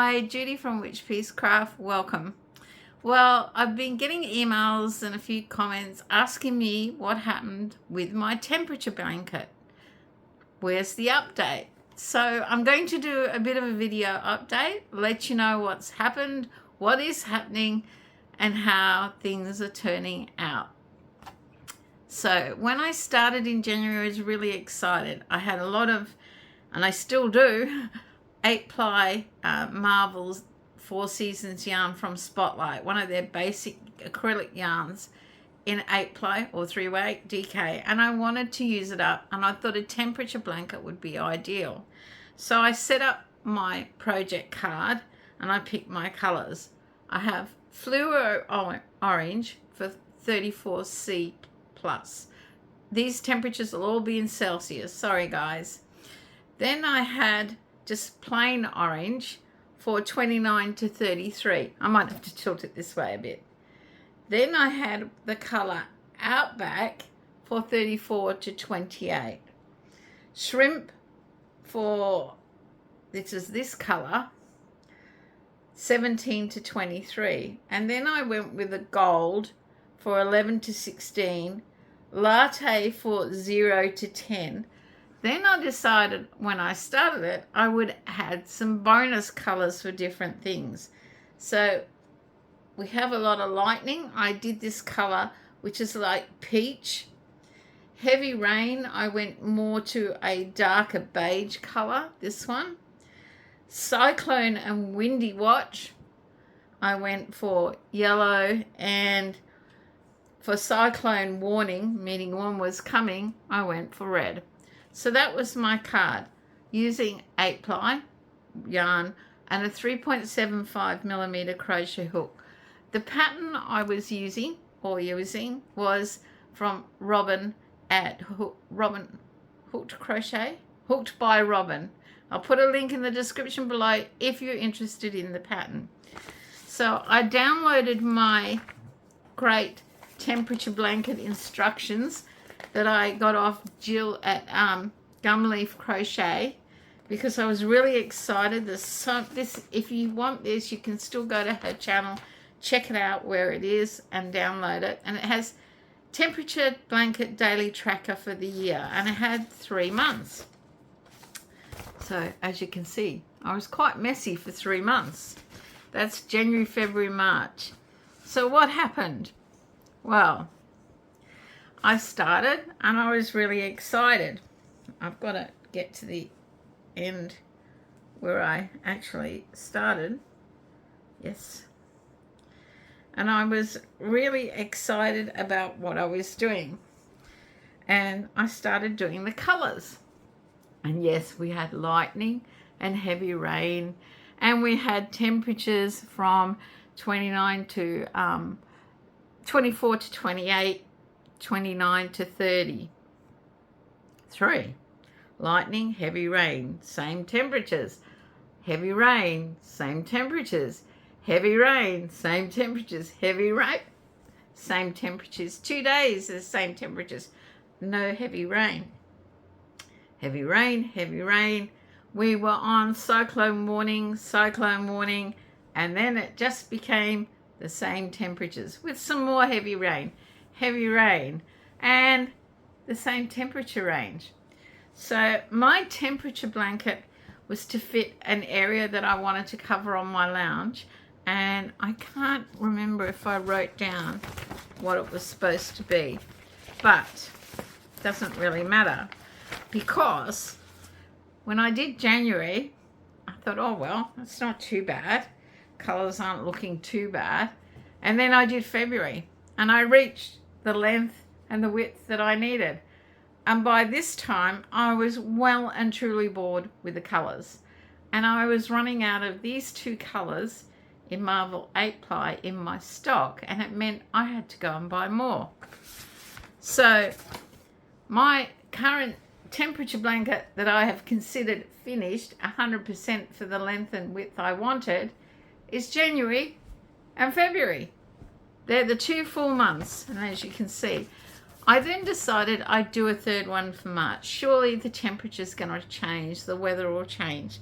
Hi, Judy from Witchpeace Craft. Welcome. Well, I've been getting emails and a few comments asking me what happened with my temperature blanket. Where's the update? So I'm going to do a bit of a video update, let you know what's happened, what is happening, and how things are turning out. So when I started in January, I was really excited. I had a lot of, and I still do, 8-ply Marvels 4 Seasons yarn from Spotlight, one of their basic acrylic yarns in 8-ply or 3-way DK, and I wanted to use it up, and I thought a temperature blanket would be ideal. So I set up my project card and I picked my colors. I have fluoro orange for 34C plus. These temperatures will all be in Celsius, sorry guys. Then I had just plain orange for 29 to 33. I might have to tilt it this way a bit. Then I had the color Outback for 34 to 28. Shrimp for, this is this color, 17 to 23. And then I went with a gold for 11 to 16. Latte for 0 to 10. Then I decided when I started it, I would add some bonus colors for different things. So we have a lot of lightning. I did this color, which is like peach. Heavy rain, I went more to a darker beige color, this one. Cyclone and windy watch, I went for yellow, and for cyclone warning, meaning one was coming, I went for red. So that was my card, using 8-ply yarn and a 3.75 millimeter crochet hook. The pattern I was using was from Robin at Hooked by Robin. I'll put a link in the description below if you're interested in the pattern. So I downloaded my great temperature blanket instructions that I got off Jill at Gumleaf Crochet, because I was really excited. If you want this, you can still go to her channel, check it out where it is, and download it. And it has temperature blanket daily tracker for the year, and it had 3 months. So as you can see, I was quite messy for 3 months. That's January, February, March. So what happened? Well, I started and I was really excited. I've got to get to the end where I actually started. Yes. And I was really excited about what I was doing. And I started doing the colors. And yes, we had lightning and heavy rain. And we had temperatures from 29 to 24 to 28. 29 to 30. 3. Lightning, heavy rain, same temperatures. Heavy rain, same temperatures. Heavy rain, same temperatures. Heavy rain, same temperatures. 2 days, the same temperatures. No heavy rain. Heavy rain, heavy rain. We were on cyclone warning, and then it just became the same temperatures with some more heavy rain, and the same temperature range. So my temperature blanket was to fit an area that I wanted to cover on my lounge, and I can't remember if I wrote down what it was supposed to be, but it doesn't really matter, because when I did January, I thought, oh well, it's not too bad, colors aren't looking too bad. And then I did February, and I reached the length and the width that I needed. And by this time, I was well and truly bored with the colors. And I was running out of these 2 colors in Marvel 8-ply in my stock, and it meant I had to go and buy more. So my current temperature blanket that I have considered finished 100% for the length and width I wanted is January and February. They're the 2 full months, and as you can see, I then decided I'd do a 3rd one for March. Surely the temperature's going to change, the weather will change.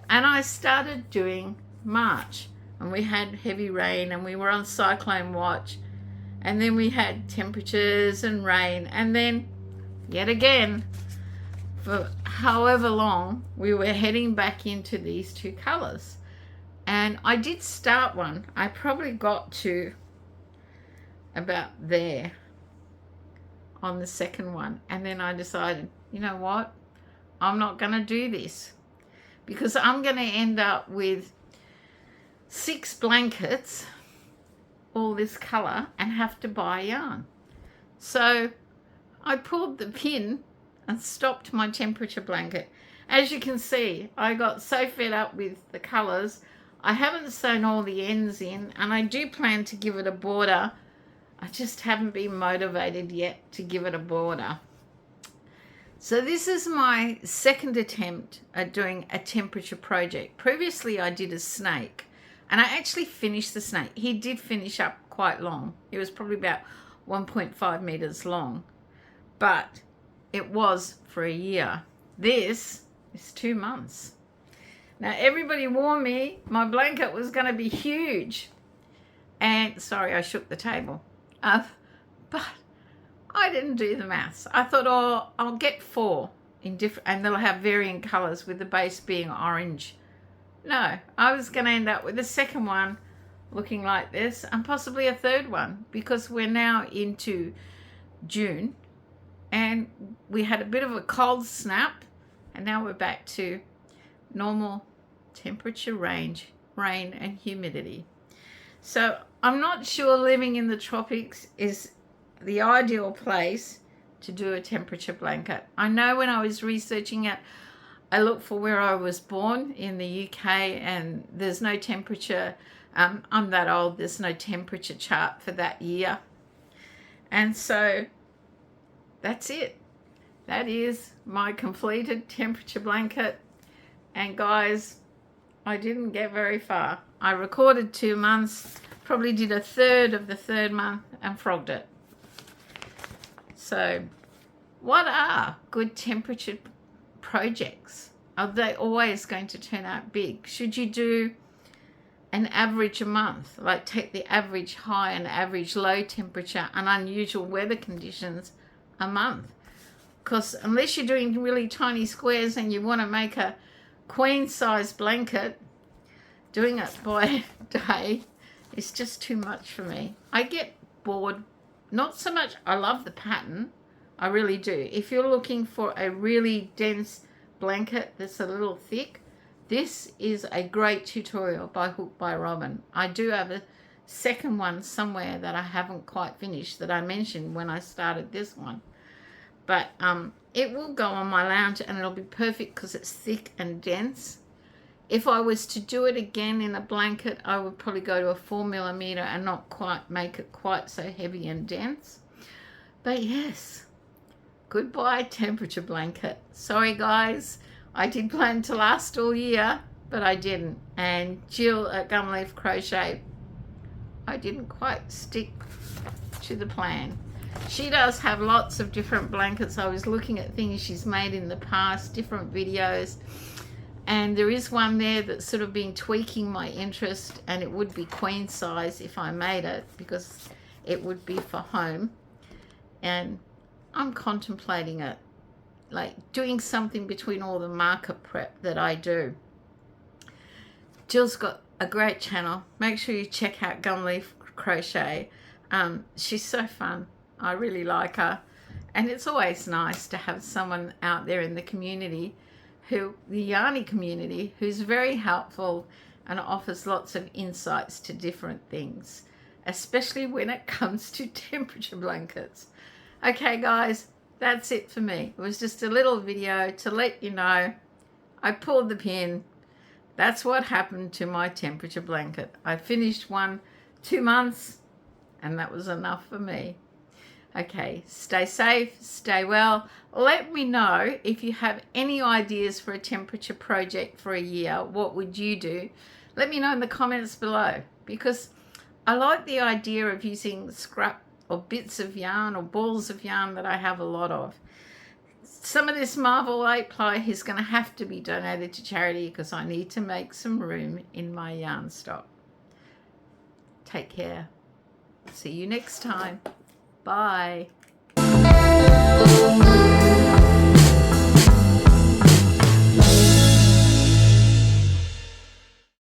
And I started doing March, and we had heavy rain, and we were on cyclone watch, and then we had temperatures and rain, and then yet again for however long we were heading back into these two colors. And I did start one. I probably got to about there on the second one, and then I decided, you know what, I'm not going to do this, because I'm going to end up with 6 blankets, all this color, and have to buy yarn. So I pulled the pin and stopped my temperature blanket. As you can see, I got so fed up with the colors. I haven't sewn all the ends in, and I do plan to give it a border. I just haven't been motivated yet to give it a border. So this is my second attempt at doing a temperature project. Previously I did a snake, and I actually finished the snake. He did finish up quite long. It was probably about 1.5 meters long, but it was for a year. This is 2 months. Now everybody warned me my blanket was going to be huge, and sorry, I shook the table. But I didn't do the maths. I thought, oh, I'll get 4 in different, and they'll have varying colors, with the base being orange. No, I was going to end up with the second one looking like this, and possibly a third one, because we're now into June, and we had a bit of a cold snap, and now we're back to normal temperature range, rain and humidity. So I'm not sure living in the tropics is the ideal place to do a temperature blanket. I know when I was researching it, I looked for where I was born in the UK, and there's no temperature. I'm that old, there's no temperature chart for that year. And so that's it. That is my completed temperature blanket. And guys, I didn't get very far. I recorded 2 months, probably did a third of the third month and frogged it. So what are good temperature projects? Are they always going to turn out big? Should you do an average a month, like take the average high and average low temperature and unusual weather conditions a month? Because unless you're doing really tiny squares and you want to make a queen size blanket, doing it by day is just too much for me. I get bored. Not so much, I love the pattern, I really do. If you're looking for a really dense blanket that's a little thick, this is a great tutorial by Hook by Robin. I do have a second one somewhere that I haven't quite finished, that I mentioned when I started this one. But it will go on my lounge, and it'll be perfect because it's thick and dense. If I was to do it again in a blanket, I would probably go to a 4mm and not quite make it quite so heavy and dense. But yes, goodbye temperature blanket. Sorry guys, I did plan to last all year, but I didn't. And Jill at Gumleaf Crochet, I didn't quite stick to the plan. She does have lots of different blankets. I was looking at things she's made in the past, different videos. And there is one there that's sort of been tweaking my interest, and it would be queen size if I made it, because it would be for home. And I'm contemplating it, like doing something between all the market prep that I do. Jill's got a great channel. Make sure you check out Gumleaf Crochet. She's so fun. I really like her. And it's always nice to have someone out there in the community, the Yarny community, who's very helpful and offers lots of insights to different things, especially when it comes to temperature blankets. Okay guys, that's it for me. It was just a little video to let you know I pulled the pin. That's what happened to my temperature blanket. I finished one 2 months, and that was enough for me. Okay, stay safe, stay well. Let me know if you have any ideas for a temperature project for a year. What would you do? Let me know in the comments below, because I like the idea of using scrap or bits of yarn or balls of yarn that I have a lot of. some of this Marvel 8 ply is going to have to be donated to charity because I need to make some room in my yarn stock. Take care. See you next time. Bye.